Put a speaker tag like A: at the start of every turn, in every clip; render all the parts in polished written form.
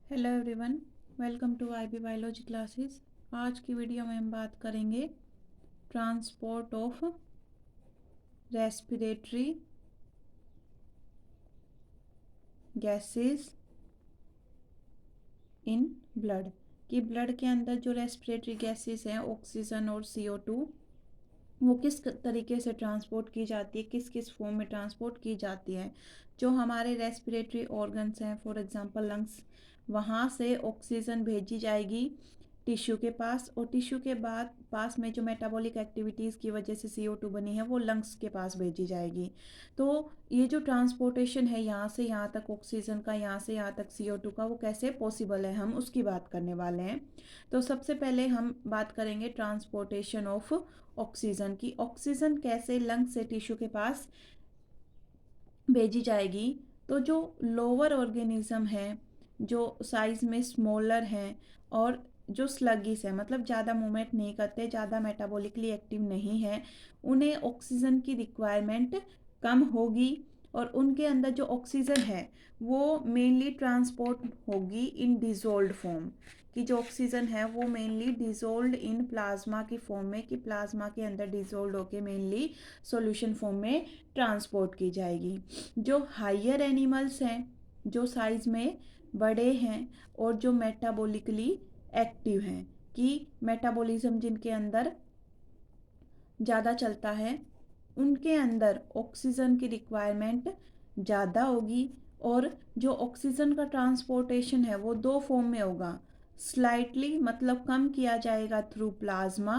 A: Hello everyone, welcome to IB biology classes. आज की video में हम बात करेंगे transport of respiratory gases in blood. कि ब्लड के अंदर जो रेस्पिरेटरी गैसेस हैं, ऑक्सीजन और CO2, वो किस तरीके से ट्रांसपोर्ट की जाती है, किस किस फॉर्म में ट्रांसपोर्ट की जाती है। जो हमारे रेस्पिरेटरी ऑर्गन्स हैं, फॉर एग्जांपल लंग्स, वहाँ से ऑक्सीजन भेजी जाएगी टिश्यू के पास, और टिश्यू के बाद पास में जो मेटाबॉलिक एक्टिविटीज़ की वजह से CO2 बनी है वो लंग्स के पास भेजी जाएगी। तो ये जो ट्रांसपोर्टेशन है यहाँ से यहाँ तक ऑक्सीजन का, यहाँ से यहाँ तक CO2 का, वो कैसे पॉसिबल है, हम उसकी बात करने वाले हैं। तो सबसे पहले हम बात करेंगे ट्रांसपोर्टेशन ऑफ ऑक्सीजन की। ऑक्सीजन कैसे लंग से टिश्यू के पास भेजी जाएगी। तो जो लोअर ऑर्गेनिज्म है, जो साइज में स्मॉलर हैं और जो स्लगिस है, मतलब ज़्यादा मूवमेंट नहीं करते, ज़्यादा मेटाबॉलिकली एक्टिव नहीं है, उन्हें ऑक्सीजन की रिक्वायरमेंट कम होगी। और उनके अंदर जो ऑक्सीजन है वो मेनली ट्रांसपोर्ट होगी इन डिजोल्ड फॉर्म। कि जो ऑक्सीजन है वो मेनली डिजोल्ड इन प्लाज्मा की फॉर्म में, कि प्लाज्मा के अंदर डिजोल्ड होके मेनली सॉल्यूशन फॉर्म में ट्रांसपोर्ट की जाएगी। जो हायर एनिमल्स हैं, जो साइज में बड़े हैं और जो मेटाबॉलिकली एक्टिव हैं, कि मेटाबॉलिज्म जिनके अंदर ज़्यादा चलता है, उनके अंदर ऑक्सीजन की रिक्वायरमेंट ज़्यादा होगी। और जो ऑक्सीजन का ट्रांसपोर्टेशन है वो दो फॉर्म में होगा। स्लाइटली मतलब कम किया जाएगा थ्रू प्लाज्मा।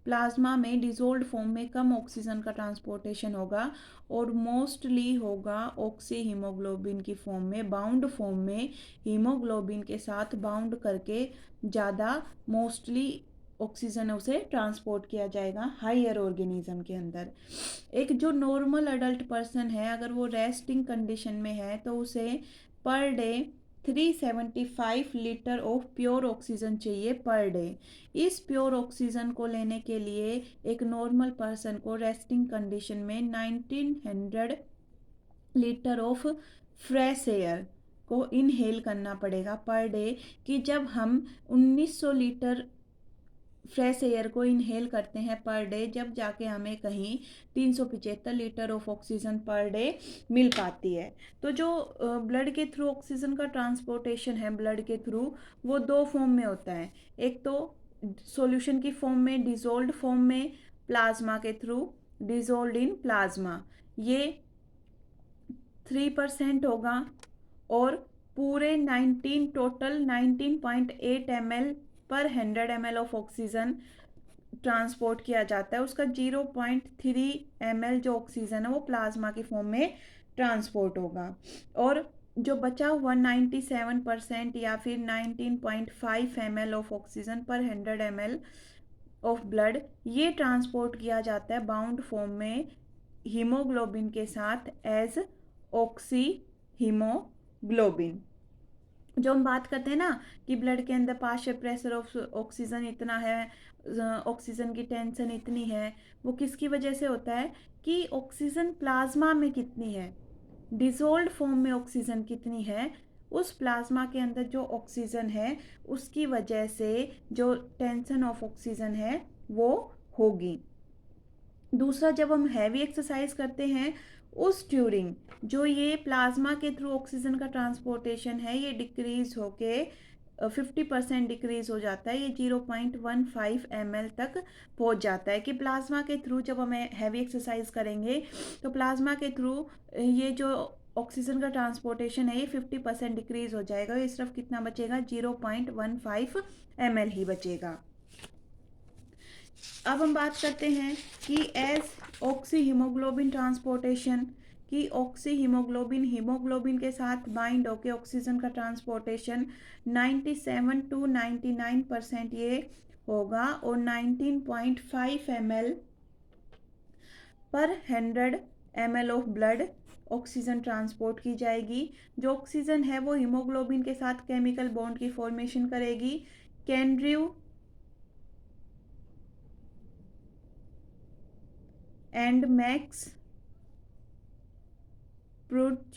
A: प्लाज्मा में डिजोल्ड फॉर्म में कम ऑक्सीजन का ट्रांसपोर्टेशन होगा, और मोस्टली होगा ऑक्सी हीमोग्लोबिन की फॉर्म में, बाउंड फॉर्म में, हीमोग्लोबिन के साथ बाउंड करके ज़्यादा मोस्टली ऑक्सीजन उसे ट्रांसपोर्ट किया जाएगा हायर ऑर्गेनिज्म के अंदर। एक जो नॉर्मल अडल्ट पर्सन है, अगर वो रेस्टिंग कंडीशन में है तो उसे per day 375 litre of pure oxygen चाहिए पर डे। इस प्योर ऑक्सीजन को लेने के लिए एक नॉर्मल पर्सन को रेस्टिंग कंडीशन में 1900 लीटर ऑफ फ्रेश एयर को इनहेल करना पड़ेगा पर डे। कि जब हम 1900 लीटर फ्रेश एयर को इनहेल करते हैं पर डे, जब जाके हमें कहीं 375 litre of oxygen per day meal पाती है। तो जो ब्लड के थ्रू ऑक्सीजन का ट्रांसपोर्टेशन है ब्लड के थ्रू, वो दो फॉर्म में होता है। एक तो सॉल्यूशन की फॉर्म में, डिजोल्ड फॉर्म में, प्लाज्मा के थ्रू, डिजोल्ड इन प्लाज्मा। ये 3% होगा, और पूरे 19 टोटल 19.8 ml पर 100 ml ऑफ ऑक्सीजन ट्रांसपोर्ट किया जाता है। उसका 0.3 ml जो ऑक्सीजन है वो प्लाज्मा की फॉर्म में ट्रांसपोर्ट होगा। और जो बचा हुआ 97% या फिर 19.5 ml ऑफ ऑक्सीजन पर 100 ml ऑफ ब्लड, ये ट्रांसपोर्ट किया जाता है बाउंड फॉर्म में हीमोग्लोबिन के साथ एज ऑक्सी हीमोग्लोबिन। जो हम बात करते हैं ना कि ब्लड के अंदर पार्शियल प्रेशर ऑफ ऑक्सीजन इतना है, ऑक्सीजन की टेंशन इतनी है, वो किसकी वजह से होता है कि ऑक्सीजन प्लाज्मा में कितनी है, डिजोल्ड फॉर्म में ऑक्सीजन कितनी है, उस प्लाज्मा के अंदर जो ऑक्सीजन है उसकी वजह से जो टेंशन ऑफ ऑक्सीजन है वो होगी। दूसरा, जब हम हैवी एक्सरसाइज करते हैं उस ड्यूरिंग जो ये प्लाज्मा के थ्रू ऑक्सीजन का ट्रांसपोर्टेशन है ये डिक्रीज होके 50% डिक्रीज हो जाता है। ये 0.15 ml तक पहुंच जाता है। कि प्लाज्मा के थ्रू जब हमें हैवी एक्सरसाइज करेंगे तो प्लाज्मा के थ्रू ये जो ऑक्सीजन का ट्रांसपोर्टेशन है ये 50% डिक्रीज हो जाएगा। ये सिर्फ कितना बचेगा, 0.15 ml ही बचेगा। अब हम बात करते हैं कि एज ऑक्सी हीमोग्लोबिन ट्रांसपोर्टेशन, कि ऑक्सी हीमोग्लोबिन हीमोग्लोबिन के साथ बाइंड होकर ऑक्सीजन का ट्रांसपोर्टेशन 97 to 99% ये होगा, और 19.5 ml पर 100 ml of blood oxygen transport की जाएगी। जो ऑक्सीजन है वो हीमोग्लोबिन के साथ केमिकल बॉन्ड की फॉर्मेशन करेगी। कैनड्रू एंड मैक्स प्रूट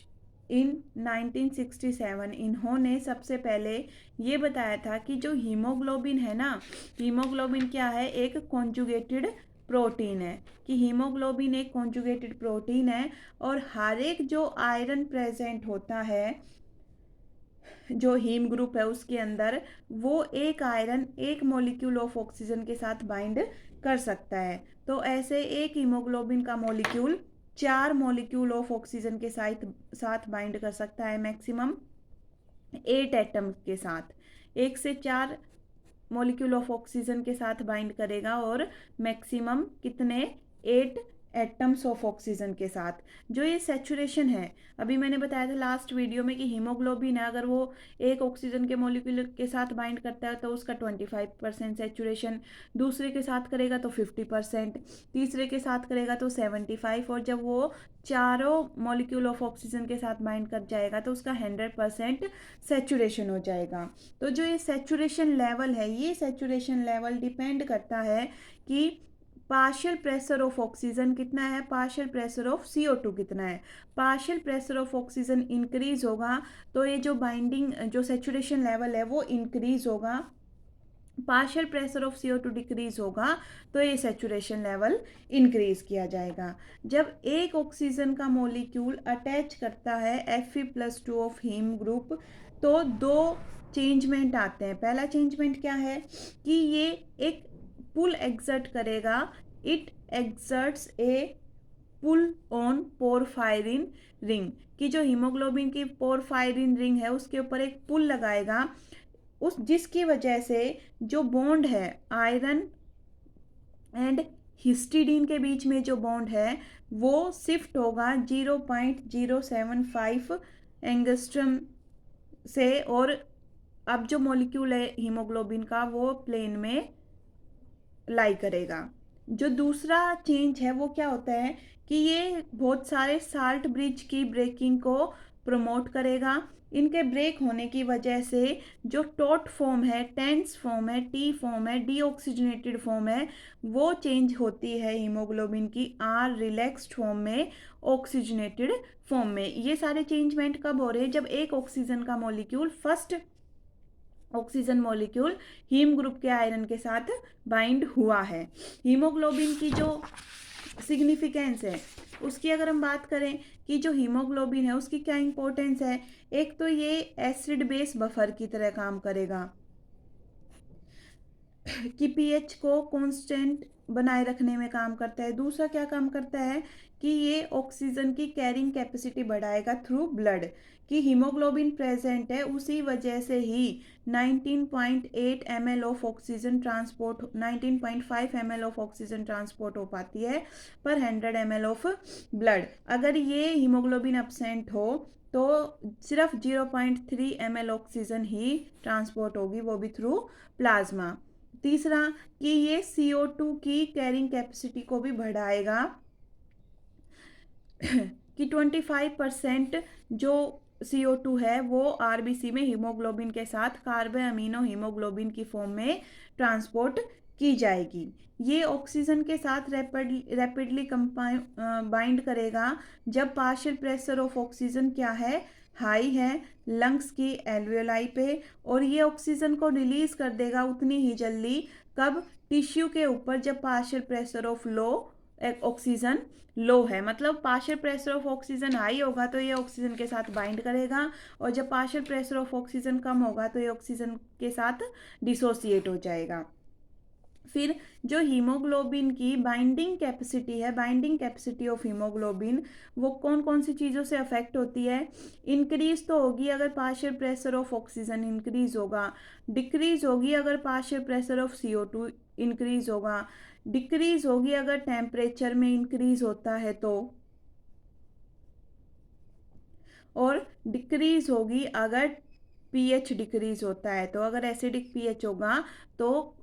A: इन 1967 इन्होंने सबसे पहले ये बताया था कि जो हीमोग्लोबिन है ना, हीमोग्लोबिन क्या है, एक कॉन्जुगेटेड प्रोटीन है, कि हीमोग्लोबिन एक कॉन्जुगेटेड प्रोटीन है और हर एक जो आयरन प्रेजेंट होता है, जो हीम ग्रुप है उसके अंदर, वो एक आयरन एक मॉलिक्यूल ऑफ ऑक्सीजन के साथ बाइंड कर सकता है। तो ऐसे एक हीमोग्लोबिन का मॉलिक्यूल 4 मॉलिक्यूल ऑफ ऑक्सीजन के साथ बाइंड कर सकता है, मैक्सिमम 8 एटम के साथ। 1 से 4 मॉलिक्यूल ऑफ ऑक्सीजन के साथ बाइंड करेगा और मैक्सिमम कितने, 8 एटम्स ऑफ ऑक्सीजन के साथ। जो ये सैचुरेशन है, अभी मैंने बताया था लास्ट वीडियो में कि हीमोग्लोबिन है, अगर वो एक ऑक्सीजन के मॉलिक्यूल के साथ बाइंड करता है तो उसका 25% सैचुरेशन, दूसरे के साथ करेगा तो 50%, तीसरे के साथ करेगा तो 75%, और जब वो चारों मॉलिक्यूल ऑफ ऑक्सीजन के साथ बाइंड कर जाएगा तो उसका 100% सैचुरेशन हो जाएगा। तो जो ये सैचुरेशन लेवल है, ये सैचुरेशन लेवल डिपेंड करता है कि पार्शियल प्रेशर ऑफ ऑक्सीजन कितना है, पार्शियल प्रेशर ऑफ CO2 कितना है। Partial pressure of oxygen increase होगा तो ये जो बाइंडिंग, जो सैचुरेशन लेवल है वो इंक्रीज होगा। Partial pressure of CO2 decrease होगा तो ये सैचुरेशन लेवल इंक्रीज किया जाएगा। जब एक ऑक्सीजन का मॉलिक्यूल अटैच करता है Fe+2 ऑफ हीम ग्रुप, तो 2 चेंजमेंट आते हैं। पहला चेंजमेंट क्या है कि ये एक पुल एक्सर्ट करेगा, it exerts a pull on porphyrin ring, कि जो हीमोग्लोबिन की पोरफायरिन रिंग है उसके ऊपर एक पुल लगाएगा, उस जिसकी वजह से जो बॉन्ड है आयरन एंड हिस्टिडीन के बीच में जो बॉन्ड है वो शिफ्ट होगा 0.075 एंगस्ट्रम से, और अब जो मॉलिक्यूल है हीमोग्लोबिन का वो प्लेन में लाई करेगा। जो दूसरा चेंज है वो क्या होता है कि ये बहुत सारे साल्ट ब्रिज की ब्रेकिंग को प्रमोट करेगा। इनके ब्रेक होने की वजह से जो टॉट फॉर्म है, टेंस फॉर्म है, टी फॉर्म है, डीऑक्सीजनेटेड फॉर्म है, वो चेंज होती है हीमोग्लोबिन की आर रिलैक्स्ड फॉर्म में ऑक्सीजनेटेड फॉर्म में। ये सारे चेंजमेंट कब हो रहे हैं, जब एक ऑक्सीजन का molecule, first oxygen molecule haem group के आयरन के साथ बाइंड हुआ है। हीमोग्लोबिन की जो सिग्निफिकेंस है उसकी अगर हम बात करें कि जो हीमोग्लोबिन है उसकी क्या इंपॉर्टेंस है, एक तो ये एसिड बेस बफर की तरह काम करेगा कि पीएच को कांस्टेंट बनाए रखने में काम करता है। दूसरा क्या काम करता है कि ये ऑक्सीजन की कैरिंग कैपेसिटी बढ़ाएगा थ्रू ब्लड, कि हीमोग्लोबिन प्रेजेंट है उसी वजह से ही 19.8 ml of oxygen transport, 19.5 ml of oxygen transport हो पाती है पर 100 ml ऑफ ब्लड। अगर ये हीमोग्लोबिन एब्सेंट हो तो सिर्फ 0.3 ml ऑक्सीजन ही ट्रांसपोर्ट होगी, वो भी थ्रू प्लाज्मा। तीसरा कि ये CO2 की कैरिंग कैपेसिटी को भी बढ़ाएगा कि 25% जो CO2 है वो RBC में हीमोग्लोबिन के साथ कार्बो अमीनो हीमोग्लोबिन की फॉर्म में ट्रांसपोर्ट की जाएगी। ये ऑक्सीजन के साथ रैपिडली बाइंड करेगा जब पार्शियल प्रेशर ऑफ ऑक्सीजन क्या है, हाई है लंग्स की एल्वियोलाई पे, और ये ऑक्सीजन को रिलीज कर देगा उतनी ही जल्दी कब, टिश्यू के ऊपर, जब पार्शियल प्रेशर ऑफ ऑक्सीजन लो है। मतलब partial pressure of oxygen high होगा तो ये ऑक्सीजन के साथ बाइंड करेगा, और जब पार्शियल प्रेशर ऑफ ऑक्सीजन कम होगा तो ये ऑक्सीजन के साथ डिसोसिएट हो जाएगा। फिर जो हीमोग्लोबिन की बाइंडिंग कैपेसिटी है, बाइंडिंग कैपेसिटी ऑफ हीमोग्लोबिन वो कौन कौन सी चीज़ों से अफेक्ट होती है, इंक्रीज तो होगी अगर partial pressure of oxygen increase होगा, डिक्रीज होगी अगर partial pressure of CO2 increase होगा, डिक्रीज होगी अगर टेम्परेचर में इंक्रीज होता है तो, और डिक्रीज होगी अगर पीएच डिक्रीज होता है तो। अगर एसिडिक पीएच होगा तो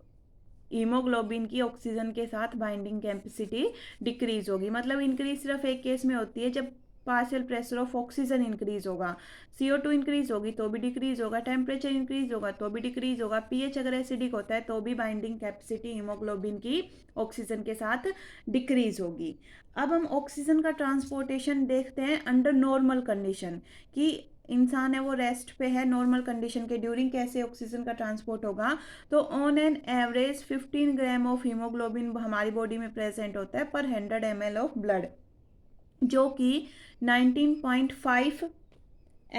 A: हीमोग्लोबिन की ऑक्सीजन के साथ बाइंडिंग कैपेसिटी डिक्रीज होगी। मतलब इंक्रीज सिर्फ एक केस में होती है जब partial pressure of oxygen increase होगा, CO2 इंक्रीज होगी तो भी डिक्रीज होगा, टेम्परेचर इंक्रीज होगा तो भी डिक्रीज होगा, pH अगर एसिडिक होता है तो भी बाइंडिंग कैपेसिटी हीमोग्लोबिन की ऑक्सीजन के साथ डिक्रीज होगी। अब हम ऑक्सीजन का ट्रांसपोर्टेशन देखते हैं अंडर नॉर्मल कंडीशन, कि इंसान है वो रेस्ट पे है, नॉर्मल कंडीशन के ड्यूरिंग कैसे ऑक्सीजन का ट्रांसपोर्ट होगा। तो on an average 15 gram of haemoglobin हमारी बॉडी में प्रेजेंट होता है पर 100 ml ऑफ ब्लड, जो कि 19.5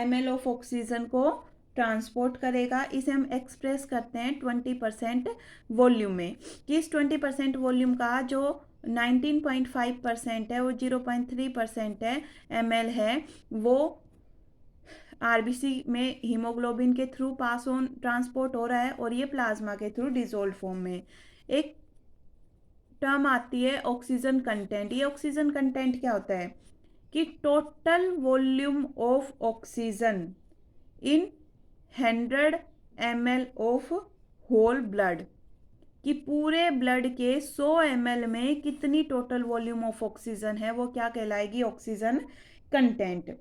A: ml ऑफ ऑक्सीजन को ट्रांसपोर्ट करेगा। इसे हम एक्सप्रेस करते हैं 20% वॉल्यूम में, कि इस 20% वॉल्यूम का जो 19.5% है वो 0.3% है ml है, वो आरबीसी में हीमोग्लोबिन के थ्रू पास ऑन ट्रांसपोर्ट हो रहा है और ये प्लाज्मा के थ्रू डिसॉल्व फॉर्म में। एक टर्म आती है ऑक्सीजन कंटेंट। ये ऑक्सीजन कंटेंट क्या होता है कि total volume of oxygen in 100 ml of whole blood, कि पूरे ब्लड के 100 ml में कितनी टोटल वॉल्यूम ऑफ ऑक्सीजन है वो क्या कहलाएगी, ऑक्सीजन कंटेंट।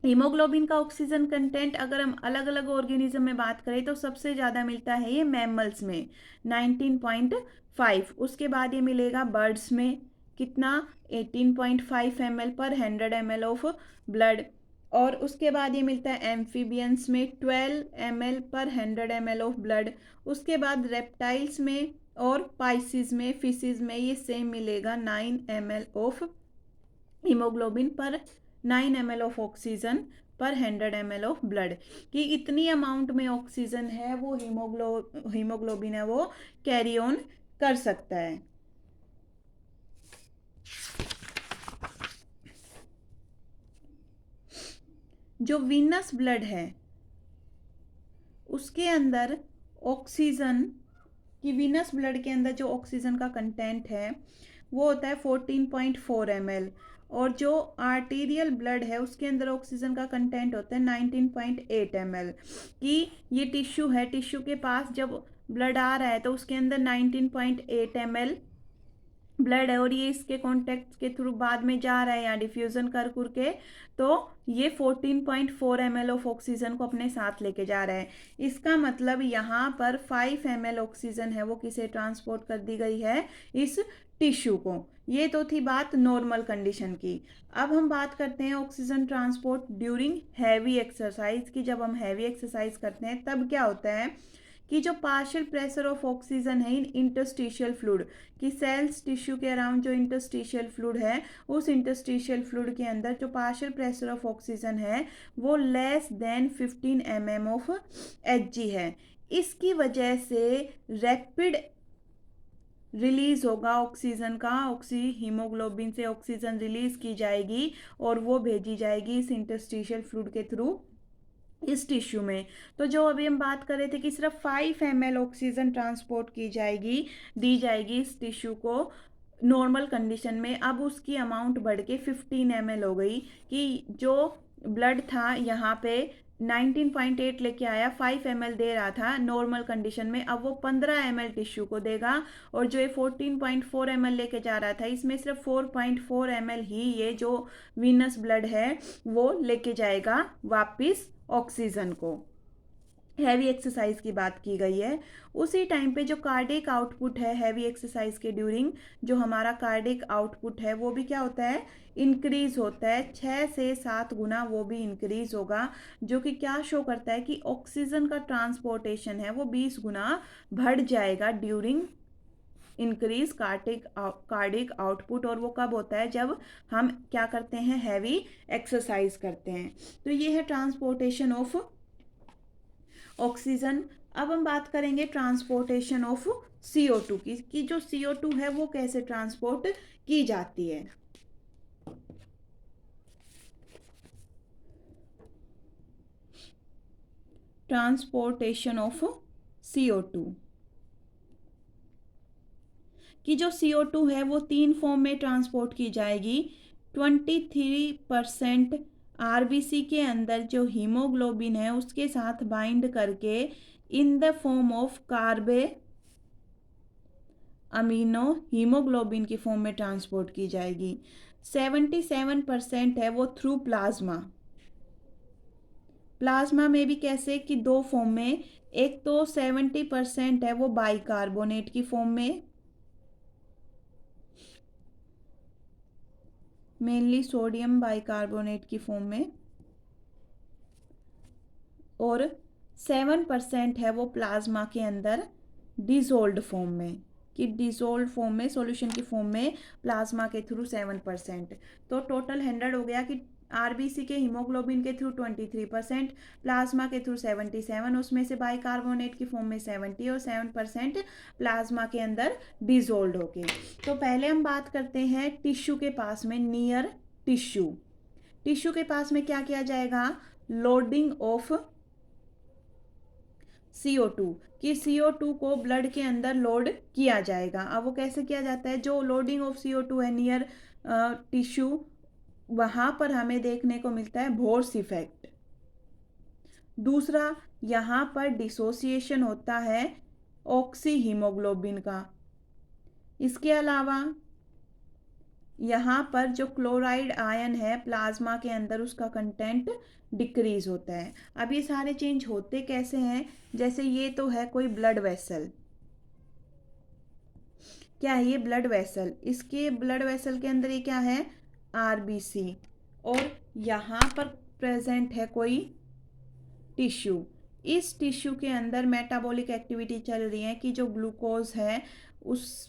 A: हीमोग्लोबिन का ऑक्सीजन कंटेंट अगर हम अलग अलग ऑर्गेनिज्म में बात करें तो सबसे ज़्यादा मिलता है ये मैमल्स में 19.5, उसके बाद ये मिलेगा बर्ड्स में कितना 18.5 ml पर 100 ml ऑफ ब्लड, और उसके बाद ये मिलता है एम्फीबियंस में 12 ml पर 100 ml ऑफ ब्लड, उसके बाद रेप्टाइल्स में और पाइसिस में, फिशिज में ये सेम मिलेगा 9 ml ऑफ हीमोग्लोबिन पर 9 ml ऑफ ऑक्सीजन पर 100 ml ऑफ ब्लड, कि इतनी अमाउंट में ऑक्सीजन है वो हीमोग्लोबिन है वो कैरी ऑन कर सकता है। जो वीनस ब्लड है उसके अंदर ऑक्सीजन की, वीनस ब्लड के अंदर जो ऑक्सीजन का कंटेंट है वो होता है 14.4 ml, और जो आर्टीरियल ब्लड है उसके अंदर ऑक्सीजन का कंटेंट होता है 19.8 ml, कि ये टिश्यू है, टिश्यू के पास जब ब्लड आ रहा है तो उसके अंदर 19.8 ml ब्लड है और ये इसके कॉन्टेक्ट के थ्रू बाद में जा रहा है या डिफ्यूजन कर के, तो ये 14.4 ml ऑफ ऑक्सीजन को अपने साथ लेके जा रहा है। इसका मतलब यहाँ पर 5 ml ऑक्सीजन है वो किसे ट्रांसपोर्ट कर दी गई है, इस टिश्यू को। ये तो थी बात नॉर्मल कंडीशन की। अब हम बात करते हैं oxygen transport during heavy exercise की। जब हम हैवी एक्सरसाइज करते हैं तब क्या होता है कि जो पार्शियल प्रेशर ऑफ ऑक्सीजन है इन इंटरस्टिशियल फ्लूइड, कि सेल्स टिश्यू के अराउंड जो इंटरस्टिशियल फ्लूइड है उस इंटरस्टिशियल फ्लूइड के अंदर जो पार्शियल प्रेशर ऑफ ऑक्सीजन है वो less than 15 mm of Hg है। इसकी वजह से रैपिड रिलीज होगा ऑक्सीजन का, हीमोग्लोबिन से ऑक्सीजन रिलीज की जाएगी और वो भेजी जाएगी इस इंटरस्टिशियल फ्लूइड के थ्रू इस टिश्यू में। तो जो अभी हम बात कर रहे थे कि सिर्फ 5 ml ऑक्सीजन ट्रांसपोर्ट की जाएगी, दी जाएगी इस टिश्यू को नॉर्मल कंडीशन में, अब उसकी अमाउंट बढ़ के 15 ml हो गई, कि जो ब्लड था यहाँ पे 19.8 लेके आया, 5 ml दे रहा था नॉर्मल कंडीशन में, अब वो 15 ml टिश्यू को देगा, और जो ये 14.4 ml लेके जा रहा था इसमें सिर्फ 4.4 ml ही ये जो वीनस ब्लड है वो लेके जाएगा वापिस ऑक्सीजन को। हैवी एक्सरसाइज की बात की गई है। उसी टाइम पे जो कार्डिक आउटपुट है हैवी एक्सरसाइज के ड्यूरिंग, जो हमारा कार्डिक आउटपुट है वो भी क्या होता है, इंक्रीज होता है 6 से 7 गुना, वो भी इंक्रीज होगा, जो कि क्या शो करता है कि ऑक्सीजन का ट्रांसपोर्टेशन है वो 20 गुना बढ़ जाएगा ड्यूरिंग इंक्रीज कार्डिक आउटपुट। और वो कब होता है, जब हम क्या करते हैं, हैवी एक्सरसाइज करते हैं। तो ये है ट्रांसपोर्टेशन ऑफ ऑक्सीजन। अब हम बात करेंगे ट्रांसपोर्टेशन ऑफ CO2 की, कि जो CO2 है वो कैसे ट्रांसपोर्ट की जाती है। ट्रांसपोर्टेशन ऑफ CO2, कि जो CO2 है वो 3 फॉर्म में ट्रांसपोर्ट की जाएगी। 23% आरबीसी के अंदर जो हीमोग्लोबिन है उसके साथ बाइंड करके in the form of carbamino haemoglobin की फॉर्म में ट्रांसपोर्ट की जाएगी। 77% है वो थ्रू प्लाज्मा। प्लाज्मा में भी कैसे कि दो फॉर्म में, एक तो 70% है वो बाइकार्बोनेट की फॉर्म में, मेनली सोडियम बाइकार्बोनेट की फॉर्म में, और 7% है वो प्लाज्मा के अंदर डिसोल्ड फॉर्म में, कि डिसोल्ड फॉर्म में, सॉल्यूशन की फॉर्म में प्लाज्मा के थ्रू 7%। तो टोटल 100 हो गया कि आरबीसी के हीमोग्लोबिन के थ्रू 23%, प्लाज्मा के थ्रू 77, उसमें से बाइकार्बोनेट की फॉर्म में 70 और 7% प्लाज्मा के अंदर डिसोल्ड हो गए। तो पहले हम बात करते हैं टिश्यू के पास में, नियर टिश्यू। टिश्यू के पास में क्या किया जाएगा, लोडिंग ऑफ CO2, कि CO2 को ब्लड के अंदर लोड किया जाएगा। अब वो कैसे किया जाता है, जो लोडिंग ऑफ CO2 है नियर टिश्यू, वहां पर हमें देखने को मिलता है भोर्स इफेक्ट। दूसरा, यहाँ पर डिसोसिएशन होता है ऑक्सी हीमोग्लोबिन का। इसके अलावा यहाँ पर जो क्लोराइड आयन है प्लाज्मा के अंदर, उसका कंटेंट डिक्रीज होता है। अब ये सारे चेंज होते कैसे हैं, जैसे ये तो है कोई ब्लड वेसल, क्या है ये ब्लड वेसल, इसके ब्लड वेसल के अंदर ये क्या है, आरबीसी, और यहाँ पर प्रेजेंट है कोई टिश्यू। इस टिश्यू के अंदर मेटाबॉलिक एक्टिविटी चल रही है कि जो ग्लूकोज है उस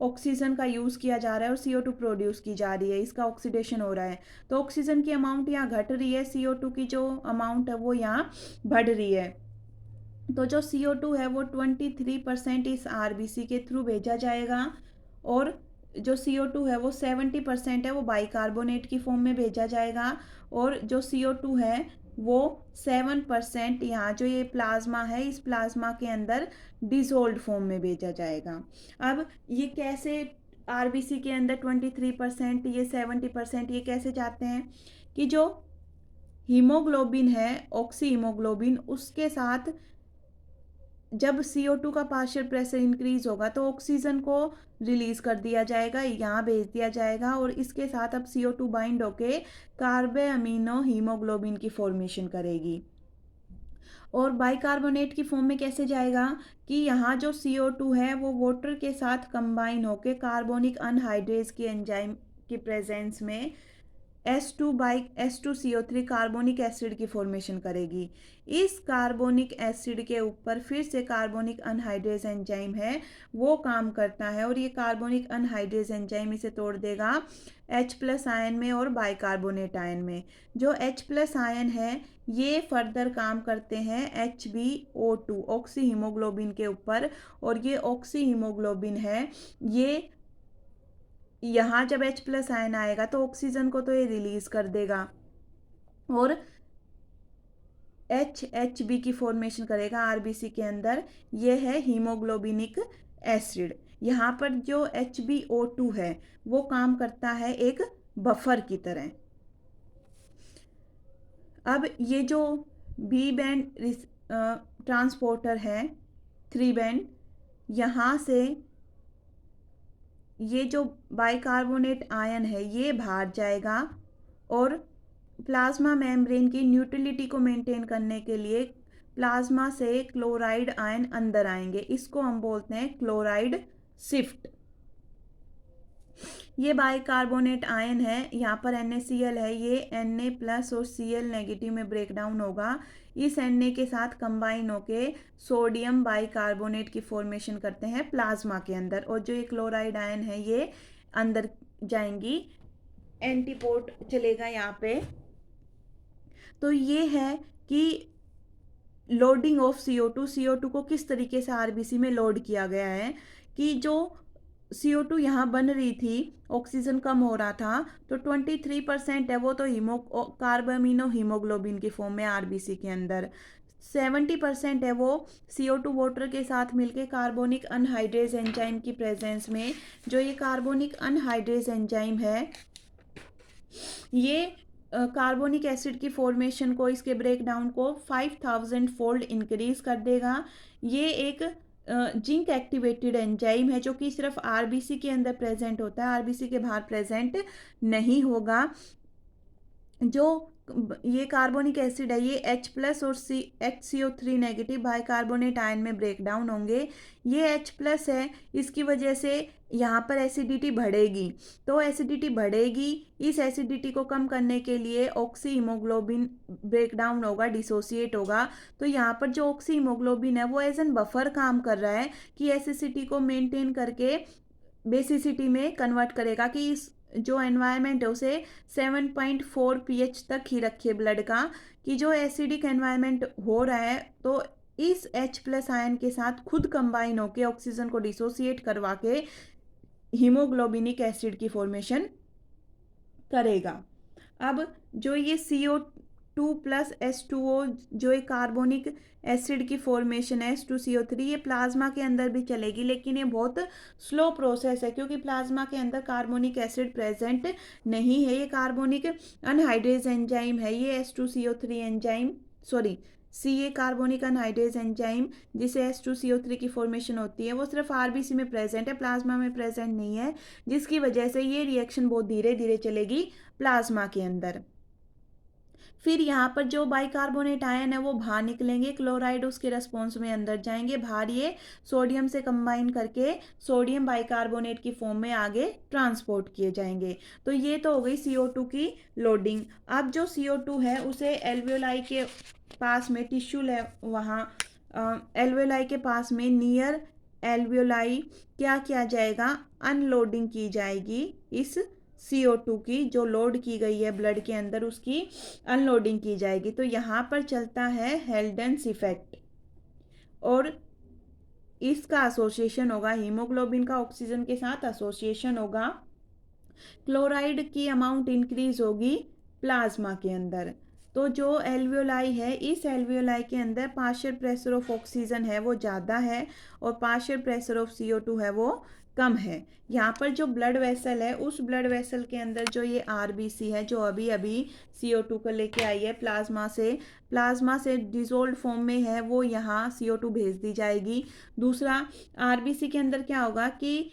A: ऑक्सीजन का यूज़ किया जा रहा है और CO2 प्रोड्यूस की जा रही है, इसका ऑक्सीडेशन हो रहा है। तो ऑक्सीजन की अमाउंट यहाँ घट रही है, CO2 की जो अमाउंट है वो यहाँ बढ़ रही है। तो जो CO2 है वो 23% इस आरबीसी के थ्रू भेजा जाएगा, और जो CO2 है वो 70% है वो बाइकार्बोनेट की फॉर्म में भेजा जाएगा, और जो CO2 है वो 7% यहाँ जो ये प्लाज्मा है, इस प्लाज्मा के अंदर डिसोल्ड फॉर्म में भेजा जाएगा। अब ये कैसे आरबीसी के अंदर 23%, ये 70%, ये कैसे जाते हैं कि जो हीमोग्लोबिन है, ऑक्सी हीमोग्लोबिन, उसके साथ जब CO2 का पार्शियल प्रेशर इंक्रीज होगा तो ऑक्सीजन को रिलीज कर दिया जाएगा, यहाँ भेज दिया जाएगा, और इसके साथ अब CO2 बाइंड होके कार्बे अमीनो हीमोग्लोबिन की फॉर्मेशन करेगी। और बाइकार्बोनेट की फॉर्म में कैसे जाएगा कि यहाँ जो CO2 है वो वाटर के साथ कंबाइन होके कार्बोनिक अनहाइड्रेज की एंजाइम की प्रेजेंस में H2CO3 कार्बोनिक एसिड की फॉर्मेशन करेगी। इस कार्बोनिक एसिड के ऊपर फिर से कार्बोनिक अनहाइड्रेज एंजाइम है वो काम करता है, और ये कार्बोनिक अनहाइड्रेज एंजाइम इसे तोड़ देगा H+ आयन में और बाइकार्बोनेट आयन में। जो H+ आयन है ये फर्दर काम करते हैं HbO2 ऑक्सी हीमोग्लोबिन के ऊपर, और ये ऑक्सी हीमोग्लोबिन है ये यहाँ जब H+ आयन आएगा तो ऑक्सीजन को तो ये रिलीज कर देगा और HHB की फॉर्मेशन करेगा आरबीसी के अंदर। ये है हीमोग्लोबिनिक एसिड। यहाँ पर जो HbO2 है वो काम करता है एक बफर की तरह। अब ये जो बी बैंड ट्रांसपोर्टर है 3 बैंड, यहाँ से ये जो बाइकार्बोनेट आयन है ये बाहर जाएगा, और प्लाज्मा मेम्ब्रेन की न्यूट्रलिटी को मेंटेन करने के लिए प्लाज्मा से क्लोराइड आयन अंदर आएंगे, इसको हम बोलते हैं क्लोराइड शिफ्ट। ये बाइकार्बोनेट आयन है, यहाँ पर NaCl है, ये Na+ और Cl नेगेटिव में ब्रेक डाउन होगा, इस Na के साथ कंबाइन होके सोडियम बाइकार्बोनेट की फॉर्मेशन करते हैं प्लाज्मा के अंदर, और जो ये क्लोराइड आयन है ये अंदर जाएंगी, एंटीपोर्ट चलेगा यहाँ पे। तो ये है कि लोडिंग ऑफ CO2 को किस तरीके से आरबीसी में लोड किया गया है, कि जो CO2 यहाँ बन रही थी, ऑक्सीजन कम हो रहा था, तो 23% है वो तो कार्बामिनो हीमोग्लोबिन की फॉर्म में आरबीसी के अंदर, 70% है वो CO2 वाटर के साथ मिलके कार्बोनिक अनहाइड्रेज एंजाइम की प्रेजेंस में। जो ये कार्बोनिक अनहाइड्रेज एंजाइम है ये कार्बोनिक एसिड की फॉर्मेशन को, इसके ब्रेक डाउन को 5000 फोल्ड इंक्रीज कर देगा। ये एक जिंक एक्टिवेटेड एंजाइम है, जो कि सिर्फ आरबीसी के अंदर प्रेजेंट होता है, आरबीसी के बाहर प्रेजेंट नहीं होगा। जो ये कार्बोनिक एसिड है, ये H+ और HCO3 नेगेटिव बाइकार्बोनेट आयन में ब्रेक डाउन होंगे। ये H+ है, इसकी वजह से यहाँ पर एसिडिटी बढ़ेगी। तो एसिडिटी बढ़ेगी, इस एसिडिटी को कम करने के लिए ऑक्सी हीमोग्लोबिन ब्रेक डाउन होगा, डिसोसिएट होगा। तो यहाँ पर जो ऑक्सी हीमोग्लोबिन है वो एज एन बफर काम कर रहा है कि एसिडिटी को मेंटेन करके बेसिसिटी में कन्वर्ट करेगा, कि इस जो एनवायरनमेंट है उसे 7.4 pH तक ही रखे ब्लड का, कि जो एसिडिक एनवायरनमेंट हो रहा है तो इस H+ आयन के साथ खुद कंबाइन होकर ऑक्सीजन को डिसोसिएट करवा के हीमोग्लोबिनिक एसिड की फॉर्मेशन करेगा। अब जो ये CO2+H2O जो एक कार्बोनिक एसिड की फॉर्मेशन है H2CO3, ये प्लाज्मा के अंदर भी चलेगी, लेकिन ये बहुत स्लो प्रोसेस है, क्योंकि प्लाज्मा के अंदर कार्बोनिक एसिड प्रेजेंट नहीं है। ये कार्बोनिक अनहाइड्रेज एंजाइम है, ये H2CO3 enzyme, sorry CA carbonic anhydrase enzyme जिसे H2CO3 की फॉर्मेशन होती है, वो सिर्फ आरबीसी में प्रेजेंट है, प्लाज्मा में प्रेजेंट नहीं है, जिसकी वजह से ये रिएक्शन बहुत धीरे धीरे चलेगी प्लाज्मा के अंदर। फिर यहाँ पर जो बाइकार्बोनेट आयन है वो बाहर निकलेंगे, क्लोराइड उसके रेस्पॉन्स में अंदर जाएंगे, बाहर ये सोडियम से कंबाइन करके सोडियम बाइकार्बोनेट की फॉर्म में आगे ट्रांसपोर्ट किए जाएंगे। तो ये तो हो गई CO2 की लोडिंग। अब जो CO2 है उसे एल्वियोलाई के पास में टिश्यू वहाँ एल्वियोलाई के पास में नियर एल्वियोलाई क्या किया जाएगा, अनलोडिंग की जाएगी। इस CO2 की जो लोड की गई है ब्लड के अंदर उसकी अनलोडिंग की जाएगी। तो यहाँ पर चलता है हेल्डेंस इफेक्ट, और इसका एसोसिएशन होगा हीमोग्लोबिन का ऑक्सीजन के साथ एसोसिएशन होगा। क्लोराइड की अमाउंट इंक्रीज होगी प्लाज्मा के अंदर। तो जो एल्वियोलाई है, इस एल्वियोलाई के अंदर पार्शियल प्रेशर ऑफ ऑक्सीजन है वो ज़्यादा है और पार्शियल प्रेशर ऑफ CO2 है वो कम है। यहाँ पर जो ब्लड वेसल है, उस ब्लड वेसल के अंदर जो ये आरबीसी है जो अभी अभी CO2 को लेके आई है प्लाज्मा से डिजोल्व फॉर्म में है, वो यहाँ CO2 भेज दी जाएगी। दूसरा, आरबीसी के अंदर क्या होगा कि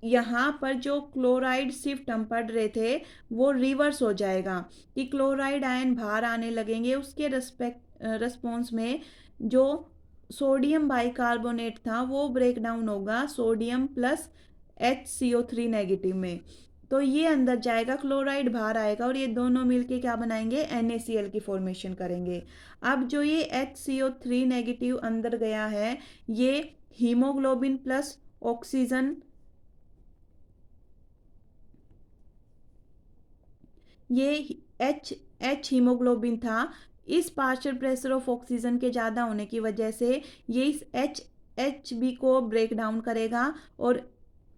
A: यहाँ पर जो क्लोराइड शिफ्ट हम पढ़ रहे थे वो रिवर्स हो जाएगा, कि क्लोराइड आयन बाहर आने लगेंगे, उसके रिस्पॉन्स में जो सोडियम बाइकार्बोनेट था वो ब्रेक डाउन होगा सोडियम प्लस HCO3 नेगेटिव में। तो ये अंदर जाएगा, क्लोराइड बाहर आएगा और ये दोनों मिलके क्या बनाएंगे, NaCl की फॉर्मेशन करेंगे। अब जो ये HCO3 नेगेटिव अंदर गया है, ये हीमोग्लोबिन प्लस ऑक्सीजन, ये H हीमोग्लोबिन था, इस पार्शियल प्रेशर ऑफ ऑक्सीजन के ज़्यादा होने की वजह से ये इस HB को ब्रेक डाउन करेगा और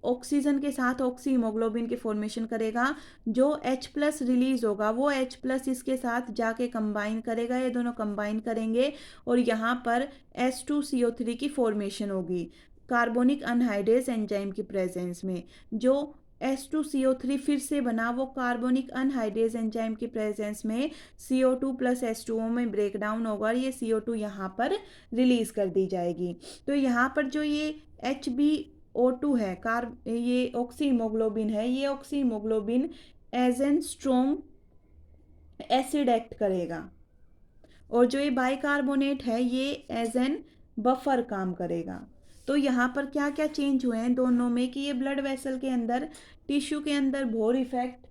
A: ऑक्सीजन के साथ ऑक्सी हीमोग्लोबिन की फॉर्मेशन करेगा। जो H+ रिलीज होगा वो H+ इसके साथ जाके कंबाइन करेगा, ये दोनों कंबाइन करेंगे और यहाँ पर H2CO3 की फॉर्मेशन होगी कार्बोनिक अनहाइड्रेज एंजाइम की प्रेजेंस में। जो H2CO3 फिर से बना वो कार्बोनिक अनहाइड्रेज एंजाइम की प्रेजेंस में CO2+H2O में ब्रेक डाउन होगा और ये CO2 यहाँ पर रिलीज कर दी जाएगी। तो यहाँ पर जो ये HbO2 है, ये ऑक्सी हीमोग्लोबिन है, ये oxyhaemoglobin as an strong acid act करेगा और जो ये बाइकार्बोनेट है ये एज एन बफर काम करेगा। तो यहाँ पर क्या क्या चेंज हुए हैं दोनों में, कि ये ब्लड वेसल के अंदर, टिश्यू के अंदर बोर इफेक्ट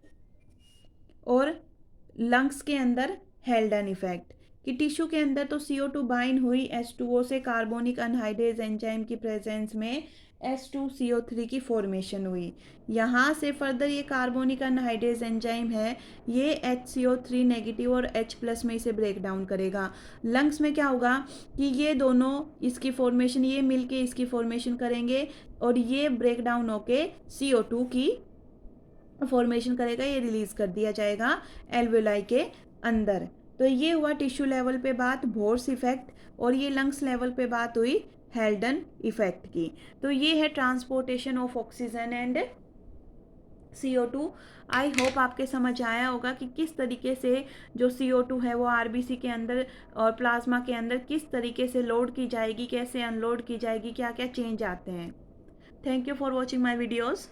A: और लंग्स के अंदर हेल्डन इफेक्ट। कि टिश्यू के अंदर तो CO2 बाइंड हुई H2O से कार्बोनिक अनहाइड्रेज एंजाइम की प्रेजेंस में H2CO3 की फॉर्मेशन हुई। यहाँ से फर्दर ये कार्बोनिक अनहाइड्रेज एंजाइम है, ये HCO3 नेगेटिव और H+ में इसे ब्रेक डाउन करेगा। लंग्स में क्या होगा कि ये दोनों इसकी फॉर्मेशन, ये मिलके इसकी फॉर्मेशन करेंगे और ये ब्रेक डाउन होके CO2 की फॉर्मेशन करेगा, ये रिलीज कर दिया जाएगा एल्वियोलाई के अंदर। तो ये हुआ टिश्यू लेवल पे बात बोर्स इफेक्ट, और ये लंग्स लेवल पे बात हुई हेल्डन इफेक्ट की। तो ये है transportation of oxygen and CO2। I hope आपके समझ आया होगा कि किस तरीके से जो CO2 है वो आरबीसी के अंदर और प्लाज्मा के अंदर किस तरीके से लोड की जाएगी, कैसे अनलोड की जाएगी, क्या क्या चेंज आते हैं। Thank you for watching my videos.